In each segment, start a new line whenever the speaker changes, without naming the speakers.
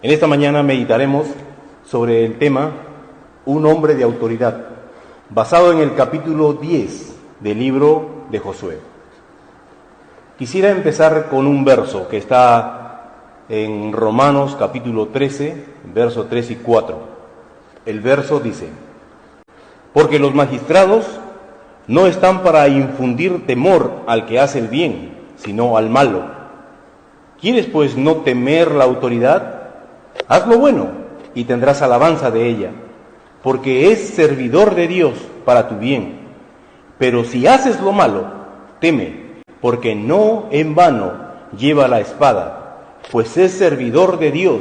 En esta mañana meditaremos sobre el tema Un hombre de autoridad, basado en el capítulo 10 del libro de Josué. Quisiera empezar con un verso que está en Romanos capítulo 13, versos 3 y 4. El verso dice: porque los magistrados no están para infundir temor al que hace el bien, sino al malo. ¿Quieres pues no temer la autoridad? Haz lo bueno y tendrás alabanza de ella, porque es servidor de Dios para tu bien. Pero si haces lo malo, teme, porque no en vano lleva la espada, pues es servidor de Dios,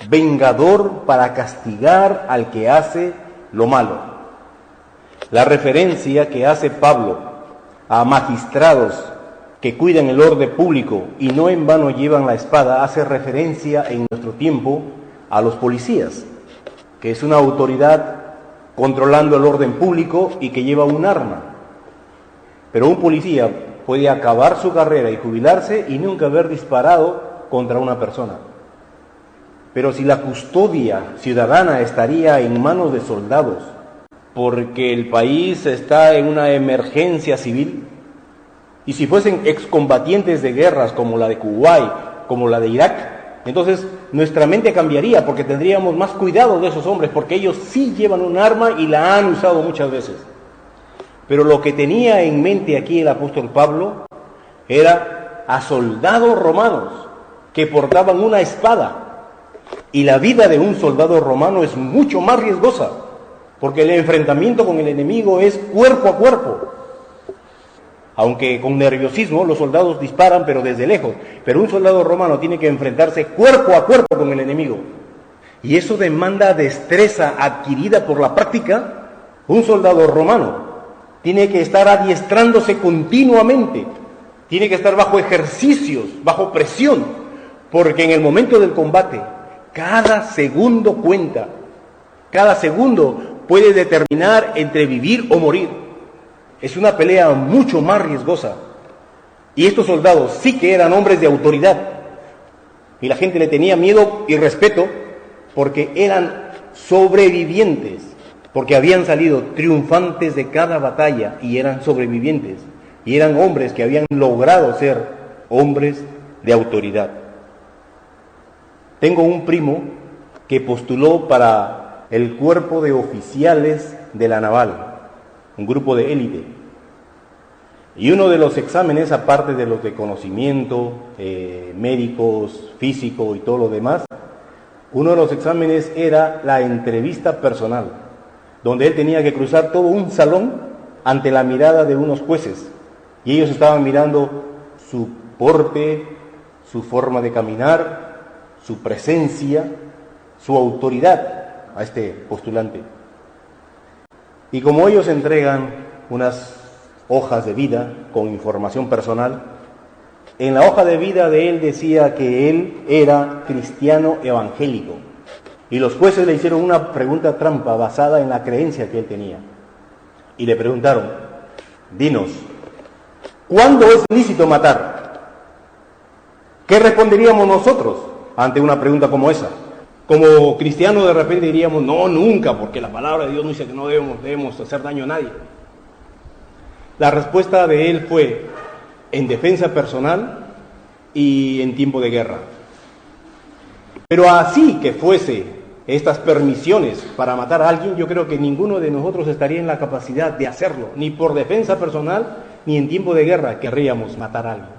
vengador para castigar al que hace lo malo. La referencia que hace Pablo a magistrados que cuidan el orden público y no en vano llevan la espada hace referencia en nuestro tiempo a los policías, que es una autoridad controlando el orden público y que lleva un arma. Pero un policía puede acabar su carrera y jubilarse y nunca haber disparado contra una persona. Pero si la custodia ciudadana estaría en manos de soldados, porque el país está en una emergencia civil, y si fuesen excombatientes de guerras como la de Kuwait, como la de Irak, entonces nuestra mente cambiaría porque tendríamos más cuidado de esos hombres, porque ellos sí llevan un arma y la han usado muchas veces. Pero lo que tenía en mente aquí el apóstol Pablo era a soldados romanos que portaban una espada. Y la vida de un soldado romano es mucho más riesgosa, porque el enfrentamiento con el enemigo es cuerpo a cuerpo. Aunque con nerviosismo los soldados disparan, pero desde lejos. Pero un soldado romano tiene que enfrentarse cuerpo a cuerpo con el enemigo. Y eso demanda destreza adquirida por la práctica. Un soldado romano tiene que estar adiestrándose continuamente. Tiene que estar bajo ejercicios, bajo presión. Porque en el momento del combate, cada segundo cuenta. Cada segundo puede determinar entre vivir o morir. Es una pelea mucho más riesgosa. Y estos soldados sí que eran hombres de autoridad. Y la gente le tenía miedo y respeto porque eran sobrevivientes, porque habían salido triunfantes de cada batalla y eran sobrevivientes. Y eran hombres que habían logrado ser hombres de autoridad. Tengo un primo que postuló para el cuerpo de oficiales de la naval, un grupo de élite. Y uno de los exámenes, aparte de los de conocimiento, médicos, físico y todo lo demás, uno de los exámenes era la entrevista personal, donde él tenía que cruzar todo un salón ante la mirada de unos jueces. Y ellos estaban mirando su porte, su forma de caminar, su presencia, su autoridad a este postulante. Y como ellos entregan unas hojas de vida con información personal, en la hoja de vida de él decía que él era cristiano evangélico. Y los jueces le hicieron una pregunta trampa basada en la creencia que él tenía. Y le preguntaron: dinos, ¿cuándo es lícito matar? ¿Qué responderíamos nosotros ante una pregunta como esa? Como cristianos de repente diríamos: no, nunca, porque la palabra de Dios nos dice que no debemos hacer daño a nadie. La respuesta de él fue en defensa personal y en tiempo de guerra. Pero así que fuese estas permisiones para matar a alguien, yo creo que ninguno de nosotros estaría en la capacidad de hacerlo, ni por defensa personal, ni en tiempo de guerra querríamos matar a alguien.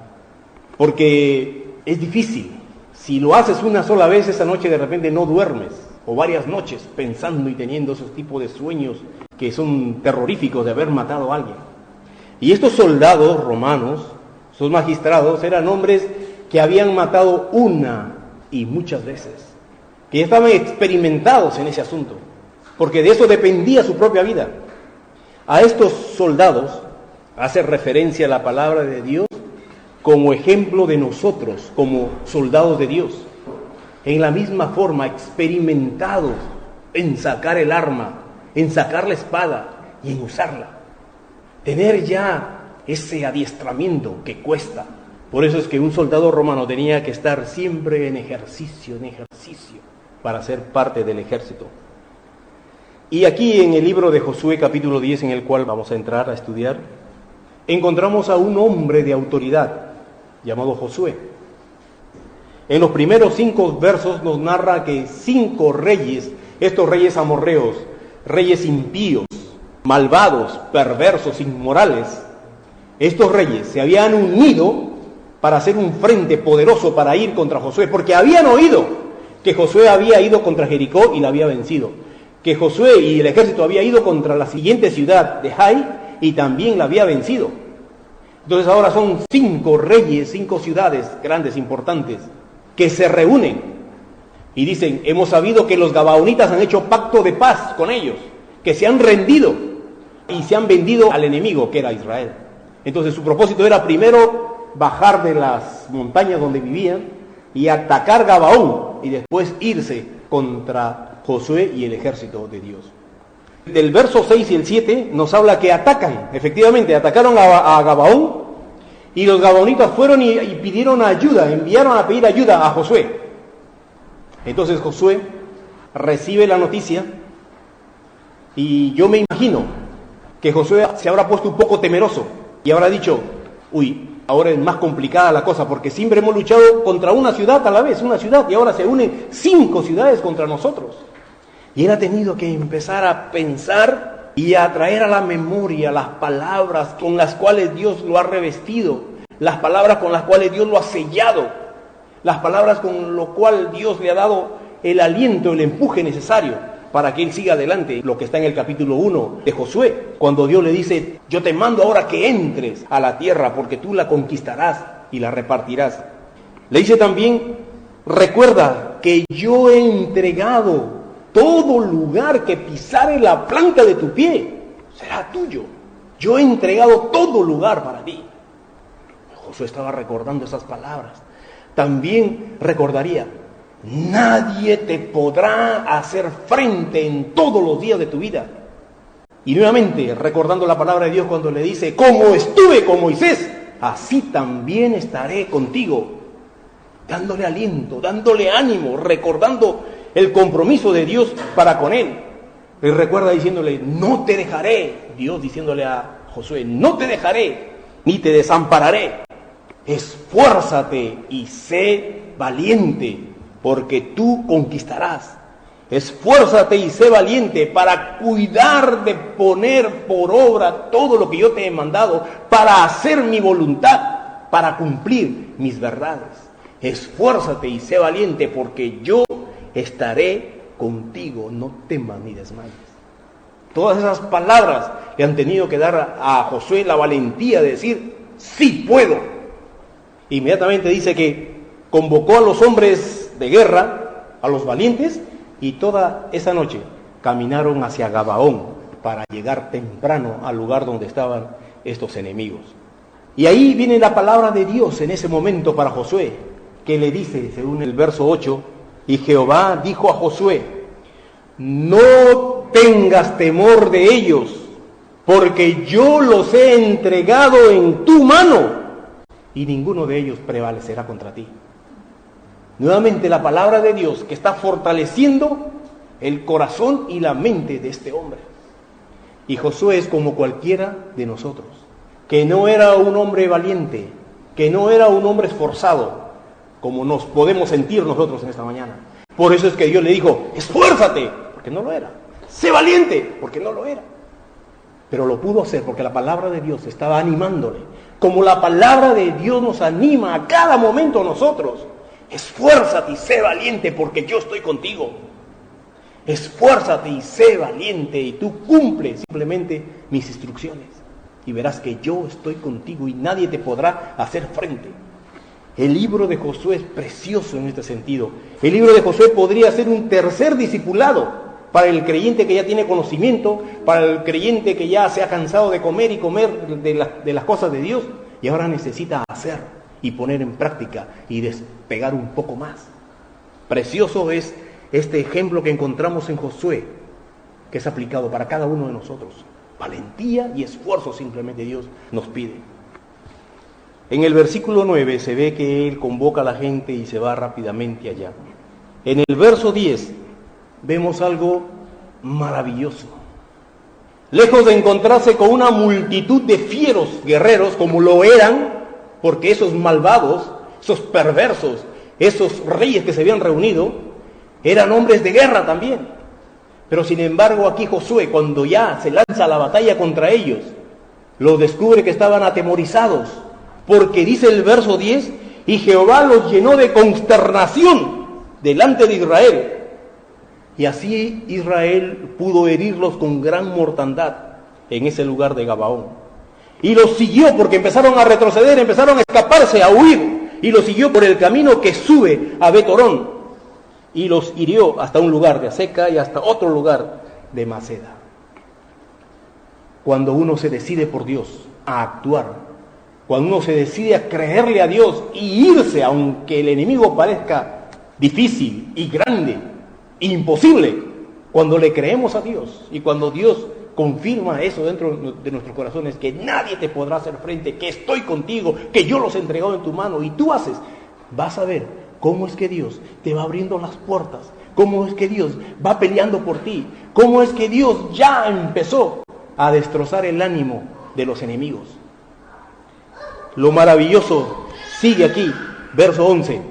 Porque es difícil. Si lo haces una sola vez, esa noche de repente no duermes, o varias noches pensando y teniendo esos tipos de sueños que son terroríficos de haber matado a alguien. Y estos soldados romanos, esos magistrados, eran hombres que habían matado una y muchas veces, que ya estaban experimentados en ese asunto, porque de eso dependía su propia vida. A estos soldados hace referencia la palabra de Dios como ejemplo de nosotros, como soldados de Dios, en la misma forma, experimentados en sacar el arma, en sacar la espada y en usarla. Tener ya ese adiestramiento que cuesta, Por eso es que un soldado romano tenía que estar siempre en ejercicio, para ser parte del ejército. Y aquí en el libro de Josué capítulo 10, en el cual vamos a entrar a estudiar, encontramos a un hombre de autoridad llamado Josué. En los primeros 5 versos nos narra que 5 reyes, estos reyes amorreos, reyes impíos, malvados, perversos, inmorales, estos reyes se habían unido para hacer un frente poderoso para ir contra Josué, porque habían oído que Josué había ido contra Jericó y la había vencido, que Josué y el ejército había ido contra la siguiente ciudad de Jai y también la había vencido. Entonces ahora son 5 reyes, 5 ciudades grandes, importantes, que se reúnen y dicen: hemos sabido que los gabaonitas han hecho pacto de paz con ellos, que se han rendido y se han vendido al enemigo que era Israel. Entonces su propósito era primero bajar de las montañas donde vivían y atacar Gabaón y después irse contra Josué y el ejército de Dios. Del verso 6 y el 7 nos habla que atacan, efectivamente atacaron a Gabaón, y los gabaonitas fueron y pidieron ayuda, enviaron a pedir ayuda a Josué. Entonces Josué recibe la noticia y yo me imagino que Josué se habrá puesto un poco temeroso y habrá dicho: uy, ahora es más complicada la cosa, porque siempre hemos luchado contra una ciudad a la vez, una ciudad, y ahora se unen 5 ciudades contra nosotros. Y él ha tenido que empezar a pensar y a traer a la memoria las palabras con las cuales Dios lo ha revestido, las palabras con las cuales Dios lo ha sellado, las palabras con las cuales Dios le ha dado el aliento, el empuje necesario para que él siga adelante. Lo que está en el capítulo 1 de Josué, cuando Dios le dice: yo te mando ahora que entres a la tierra porque tú la conquistarás y la repartirás. Le dice también: recuerda que yo he entregado todo lugar que pisare la planta de tu pie, será tuyo. Yo he entregado todo lugar para ti. Josué estaba recordando esas palabras. También recordaría: nadie te podrá hacer frente en todos los días de tu vida. Y nuevamente recordando la palabra de Dios cuando le dice: como estuve con Moisés, así también estaré contigo. Dándole aliento, dándole ánimo, recordando el compromiso de Dios para con él. Él recuerda diciéndole: no te dejaré. Dios diciéndole a Josué: no te dejaré, ni te desampararé. Esfuérzate y sé valiente, porque tú conquistarás. Esfuérzate y sé valiente para cuidar de poner por obra todo lo que yo te he mandado, para hacer mi voluntad, para cumplir mis verdades. Esfuérzate y sé valiente, porque yo estaré contigo, no temas ni desmayes. Todas esas palabras le han tenido que dar a Josué la valentía de decir: sí puedo. Inmediatamente dice que convocó a los hombres de guerra, a los valientes, y toda esa noche caminaron hacia Gabaón para llegar temprano al lugar donde estaban estos enemigos. Y ahí viene la palabra de Dios en ese momento para Josué, que le dice, según el verso 8, y Jehová dijo a Josué: no tengas temor de ellos, porque yo los he entregado en tu mano, y ninguno de ellos prevalecerá contra ti. Nuevamente la palabra de Dios que está fortaleciendo el corazón y la mente de este hombre. Y Josué es como cualquiera de nosotros, que no era un hombre valiente, que no era un hombre esforzado, como nos podemos sentir nosotros en esta mañana. Por eso es que Dios le dijo: esfuérzate, porque no lo era. Sé valiente, porque no lo era. Pero lo pudo hacer porque la palabra de Dios estaba animándole, como la palabra de Dios nos anima a cada momento a nosotros. Esfuérzate y sé valiente, porque yo estoy contigo. Esfuérzate y sé valiente, y tú cumple simplemente mis instrucciones, y verás que yo estoy contigo y nadie te podrá hacer frente. El libro de Josué es precioso en este sentido. El libro de Josué podría ser un tercer discipulado para el creyente que ya tiene conocimiento, para el creyente que ya se ha cansado de comer y comer de las cosas de Dios, y ahora necesita hacer y poner en práctica y despegar un poco más. Precioso es este ejemplo que encontramos en Josué, que es aplicado para cada uno de nosotros. Valentía y esfuerzo simplemente Dios nos pide. En el versículo 9 se ve que él convoca a la gente y se va rápidamente allá. En el verso 10 vemos algo maravilloso. Lejos de encontrarse con una multitud de fieros guerreros como lo eran, porque esos malvados, esos perversos, esos reyes que se habían reunido, eran hombres de guerra también. Pero sin embargo aquí Josué, cuando ya se lanza a la batalla contra ellos, los descubre que estaban atemorizados, porque dice el verso 10, y Jehová los llenó de consternación delante de Israel. Y así Israel pudo herirlos con gran mortandad en ese lugar de Gabaón. Y los siguió porque empezaron a retroceder, empezaron a escaparse, a huir. Y los siguió por el camino que sube a Betorón. Y los hirió hasta un lugar de Aseca y hasta otro lugar de Maceda. Cuando uno se decide por Dios a actuar, cuando uno se decide a creerle a Dios y irse, aunque el enemigo parezca difícil y grande, imposible, cuando le creemos a Dios y cuando Dios confirma eso dentro de nuestros corazones, que nadie te podrá hacer frente, que estoy contigo, que yo los he entregado en tu mano y tú haces, vas a ver cómo es que Dios te va abriendo las puertas, cómo es que Dios va peleando por ti, cómo es que Dios ya empezó a destrozar el ánimo de los enemigos. Lo maravilloso sigue aquí, verso 11.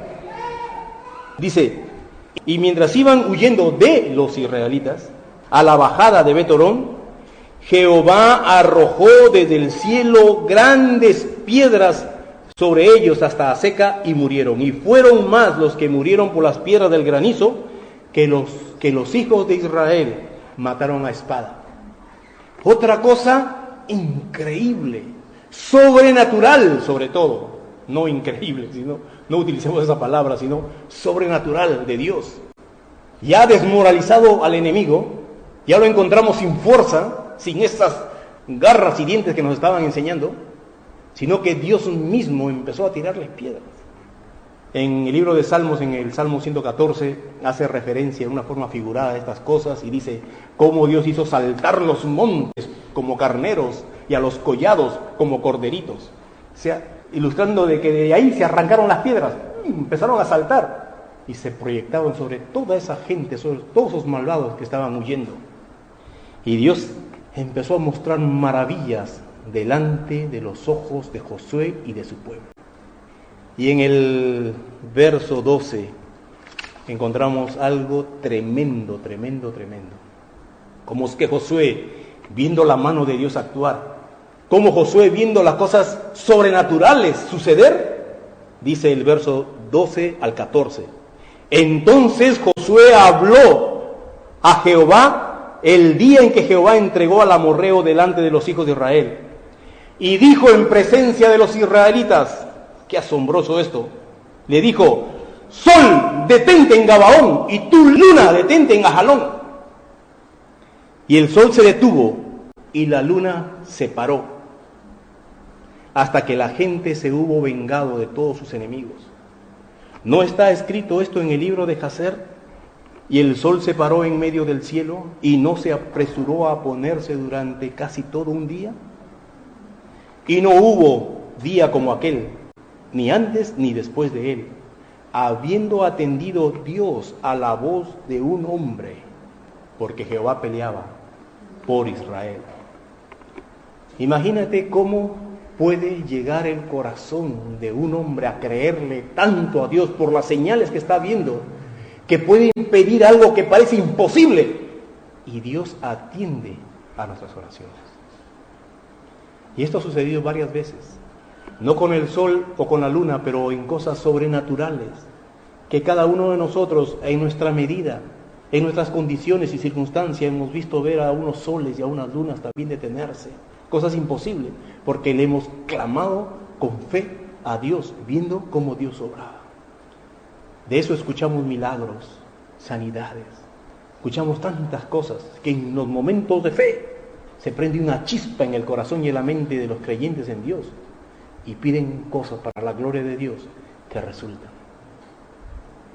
Dice: y mientras iban huyendo de los israelitas a la bajada de Betorón, Jehová arrojó desde el cielo grandes piedras sobre ellos hasta Aseca y murieron. Y fueron más los que murieron por las piedras del granizo que los hijos de Israel mataron a espada. Otra cosa increíble, sobrenatural sobre todo, no increíble, sino, no utilicemos esa palabra, sino sobrenatural de Dios. Ya desmoralizado al enemigo, ya lo encontramos sin fuerza, sin esas garras y dientes que nos estaban enseñando, sino que Dios mismo empezó a tirarles piedras. En el libro de Salmos, en el Salmo 114, hace referencia en una forma figurada a estas cosas y dice cómo Dios hizo saltar los montes como carneros y a los collados como corderitos. O sea, ilustrando de que de ahí se arrancaron las piedras, empezaron a saltar y se proyectaban sobre toda esa gente, sobre todos esos malvados que estaban huyendo. Y Dios empezó a mostrar maravillas delante de los ojos de Josué y de su pueblo. Y en el verso 12 encontramos algo tremendo, tremendo, tremendo. Como es que Josué, viendo la mano de Dios actuar, como Josué viendo las cosas sobrenaturales suceder, dice el verso 12 al 14. Entonces Josué habló a Jehová el día en que Jehová entregó al amorreo delante de los hijos de Israel. Y dijo en presencia de los israelitas, qué asombroso esto, le dijo: Sol, detente en Gabaón, y tú, luna, detente en Ajalón. Y el sol se detuvo y la luna se paró, hasta que la gente se hubo vengado de todos sus enemigos. ¿No está escrito esto en el libro de Jacer? Y el sol se paró en medio del cielo y no se apresuró a ponerse durante casi todo un día. Y no hubo día como aquel, ni antes ni después de él, habiendo atendido Dios a la voz de un hombre, porque Jehová peleaba por Israel. Imagínate cómo puede llegar el corazón de un hombre a creerle tanto a Dios por las señales que está viendo, que puede impedir algo que parece imposible, y Dios atiende a nuestras oraciones. Y esto ha sucedido varias veces, no con el sol o con la luna, pero en cosas sobrenaturales, que cada uno de nosotros, en nuestra medida, en nuestras condiciones y circunstancias, hemos visto ver a unos soles y a unas lunas también detenerse, cosas imposibles, porque le hemos clamado con fe a Dios, viendo cómo Dios obraba. De eso escuchamos milagros, sanidades, escuchamos tantas cosas, que en los momentos de fe se prende una chispa en el corazón y en la mente de los creyentes en Dios, y piden cosas para la gloria de Dios que resultan.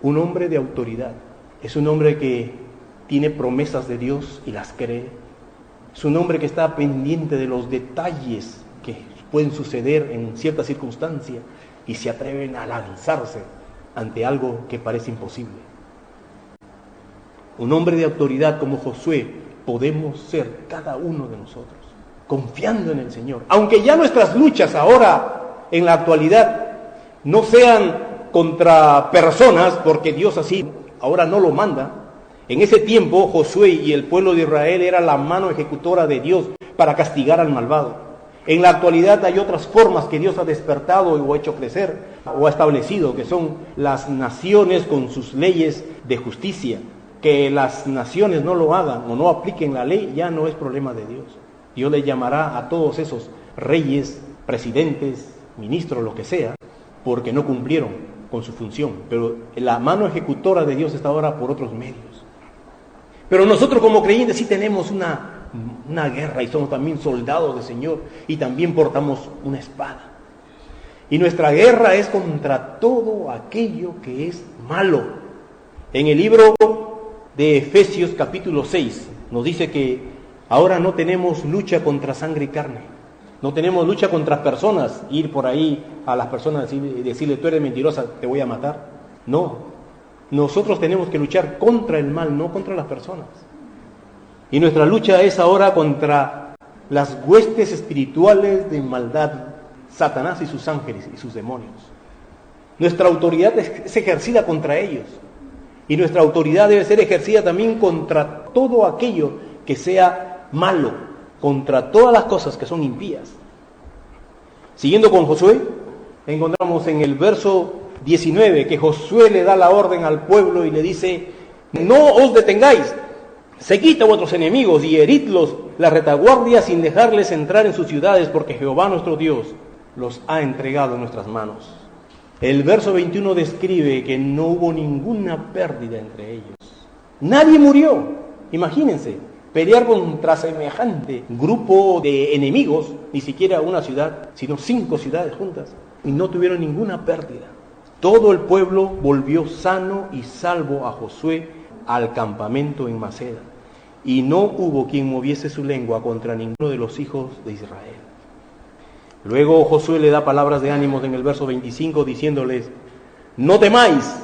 Un hombre de autoridad es un hombre que tiene promesas de Dios y las cree. Es un hombre que está pendiente de los detalles que pueden suceder en ciertas circunstancias y se atreven a lanzarse ante algo que parece imposible. Un hombre de autoridad como Josué podemos ser cada uno de nosotros, confiando en el Señor. Aunque ya nuestras luchas ahora, en la actualidad, no sean contra personas, porque Dios así ahora no lo manda. En ese tiempo Josué y el pueblo de Israel era la mano ejecutora de Dios para castigar al malvado. En la actualidad hay otras formas que Dios ha despertado o hecho crecer o ha establecido, que son las naciones con sus leyes de justicia. Que las naciones no lo hagan o no apliquen la ley ya no es problema de Dios. Dios le llamará a todos esos reyes, presidentes, ministros, lo que sea, porque no cumplieron con su función. Pero la mano ejecutora de Dios está ahora por otros medios. Pero nosotros como creyentes sí tenemos una guerra y somos también soldados del Señor y también portamos una espada. Y nuestra guerra es contra todo aquello que es malo. En el libro de Efesios capítulo 6 nos dice que ahora no tenemos lucha contra sangre y carne. No tenemos lucha contra personas, ir por ahí a las personas y decirle tú eres mentirosa, te voy a matar. No. Nosotros tenemos que luchar contra el mal, no contra las personas. Y nuestra lucha es ahora contra las huestes espirituales de maldad, Satanás y sus ángeles y sus demonios. Nuestra autoridad es ejercida contra ellos. Y nuestra autoridad debe ser ejercida también contra todo aquello que sea malo, contra todas las cosas que son impías. Siguiendo con Josué, encontramos en el verso 19 que Josué le da la orden al pueblo y le dice: no os detengáis, seguid a vuestros enemigos y heridlos la retaguardia sin dejarles entrar en sus ciudades, porque Jehová nuestro Dios los ha entregado en nuestras manos. El verso 21 describe que no hubo ninguna pérdida entre ellos. Nadie murió. Imagínense, pelear contra semejante grupo de enemigos, ni siquiera una ciudad, sino 5 ciudades juntas, y no tuvieron ninguna pérdida. Todo el pueblo volvió sano y salvo a Josué al campamento en Maceda, y no hubo quien moviese su lengua contra ninguno de los hijos de Israel. Luego Josué le da palabras de ánimos en el verso 25 diciéndoles: no temáis,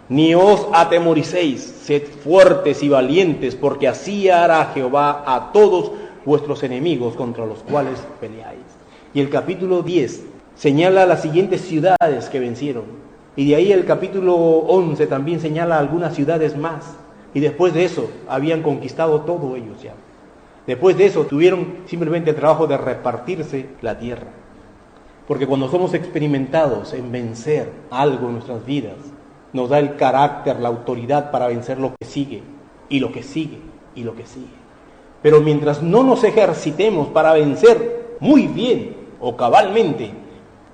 ni os atemoricéis, sed fuertes y valientes, porque así hará Jehová a todos vuestros enemigos contra los cuales peleáis. Y el capítulo 10 señala las siguientes ciudades que vencieron. Y de ahí el capítulo 11 también señala algunas ciudades más. Y después de eso habían conquistado todo ellos ya. Después de eso tuvieron simplemente el trabajo de repartirse la tierra. Porque cuando somos experimentados en vencer algo en nuestras vidas, nos da el carácter, la autoridad para vencer lo que sigue, y lo que sigue, y lo que sigue. Pero mientras no nos ejercitemos para vencer muy bien o cabalmente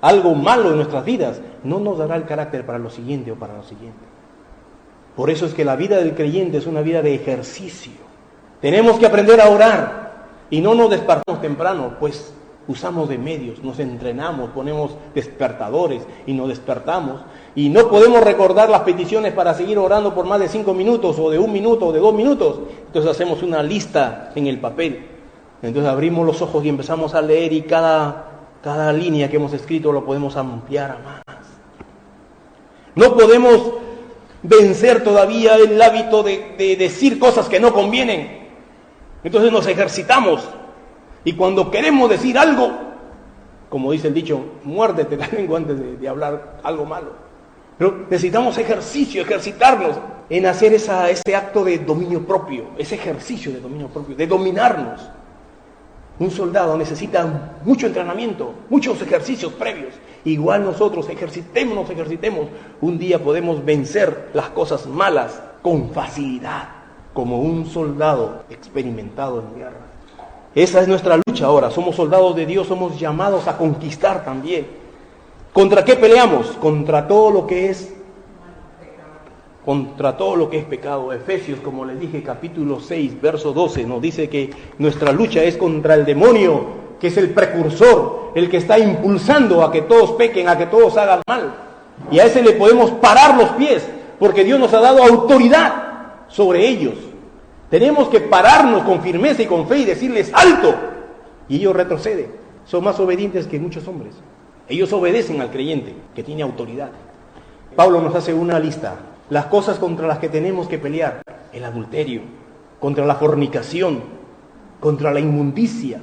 algo malo en nuestras vidas, no nos dará el carácter para lo siguiente o para lo siguiente. Por eso es que la vida del creyente es una vida de ejercicio. Tenemos que aprender a orar y no nos despertamos temprano, pues usamos de medios, nos entrenamos, ponemos despertadores y nos despertamos y no podemos recordar las peticiones para seguir orando por más de 5 minutos o de 1 minuto o de 2 minutos. Entonces hacemos una lista en el papel. Entonces abrimos los ojos y empezamos a leer y cada línea que hemos escrito lo podemos ampliar a más. No podemos vencer todavía el hábito de decir cosas que no convienen. Entonces nos ejercitamos. Y cuando queremos decir algo, como dice el dicho, muérdete la lengua antes de hablar algo malo. Pero necesitamos ejercicio, ejercitarnos en hacer ese acto de dominio propio, ese ejercicio de dominio propio, de dominarnos. Un soldado necesita mucho entrenamiento, muchos ejercicios previos. Igual nosotros ejercitemos, un día podemos vencer las cosas malas con facilidad, como un soldado experimentado en guerra. Esa es nuestra lucha ahora, somos soldados de Dios, somos llamados a conquistar también. ¿Contra qué peleamos? Contra todo lo que es pecado. Efesios, como les dije, capítulo 6, verso 12, nos dice que nuestra lucha es contra el demonio, que es el precursor, el que está impulsando a que todos pequen, a que todos hagan mal. Y a ese le podemos parar los pies, porque Dios nos ha dado autoridad sobre ellos. Tenemos que pararnos con firmeza y con fe y decirles ¡alto! Y ellos retroceden. son más obedientes que muchos hombres. Ellos obedecen al creyente, que tiene autoridad. Pablo nos hace una lista. Las cosas contra las que tenemos que pelear: el adulterio, contra la fornicación, contra la inmundicia.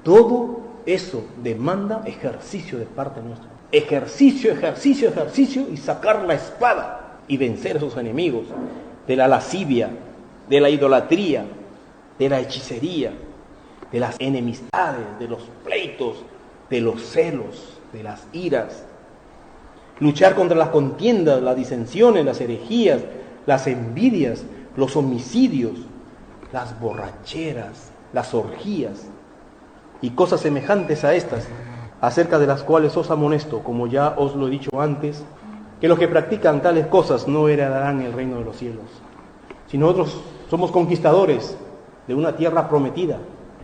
Todo eso demanda ejercicio de parte nuestra. Ejercicio, ejercicio, ejercicio, y sacar la espada y vencer a esos enemigos de la lascivia, de la idolatría, de la hechicería, de las enemistades, de los pleitos, de los celos, de las iras. Luchar contra las contiendas, las disensiones, las herejías, las envidias, los homicidios, las borracheras, las orgías y cosas semejantes a estas, acerca de las cuales os amonesto, como ya os lo he dicho antes, que los que practican tales cosas no heredarán el reino de los cielos. Si nosotros somos conquistadores de una tierra prometida,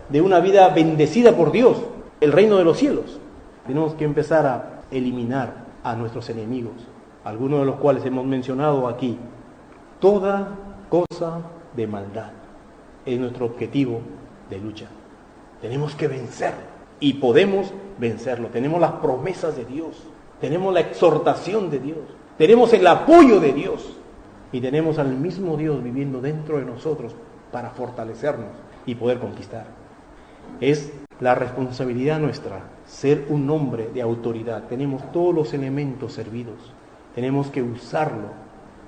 de una vida bendecida por Dios, el reino de los cielos, tenemos que empezar a eliminar a nuestros enemigos, algunos de los cuales hemos mencionado aquí. Toda cosa de maldad es nuestro objetivo de lucha. Tenemos que vencerlo y podemos vencerlo. Tenemos las promesas de Dios, tenemos la exhortación de Dios, tenemos el apoyo de Dios y tenemos al mismo Dios viviendo dentro de nosotros para fortalecernos y poder conquistar. Es la responsabilidad nuestra ser un hombre de autoridad. Tenemos todos los elementos servidos, tenemos que usarlo,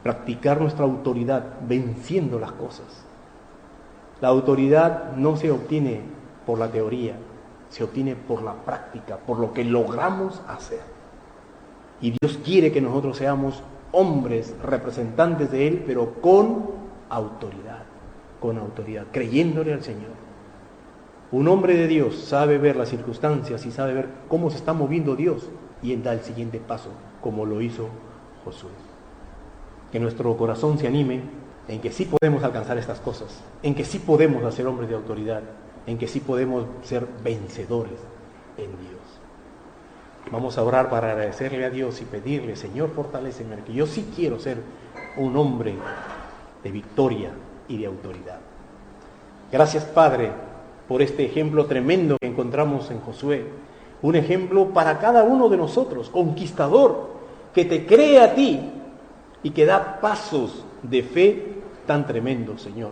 practicar nuestra autoridad venciendo las cosas. La autoridad no se obtiene por la teoría, se obtiene por la práctica, por lo que logramos hacer. Y Dios quiere que nosotros seamos hombres representantes de Él, pero con autoridad, creyéndole al Señor. Un hombre de Dios sabe ver las circunstancias y sabe ver cómo se está moviendo Dios y Él da el siguiente paso, como lo hizo Josué. Que nuestro corazón se anime en que sí podemos alcanzar estas cosas, en que sí podemos hacer hombres de autoridad, en que sí podemos ser vencedores en Dios. Vamos a orar para agradecerle a Dios y pedirle: Señor, fortaléceme, que yo sí quiero ser un hombre de victoria y de autoridad. Gracias, Padre, por este ejemplo tremendo que encontramos en Josué. Un ejemplo para cada uno de nosotros, conquistador, que te cree a ti y que da pasos de fe tan tremendos, Señor.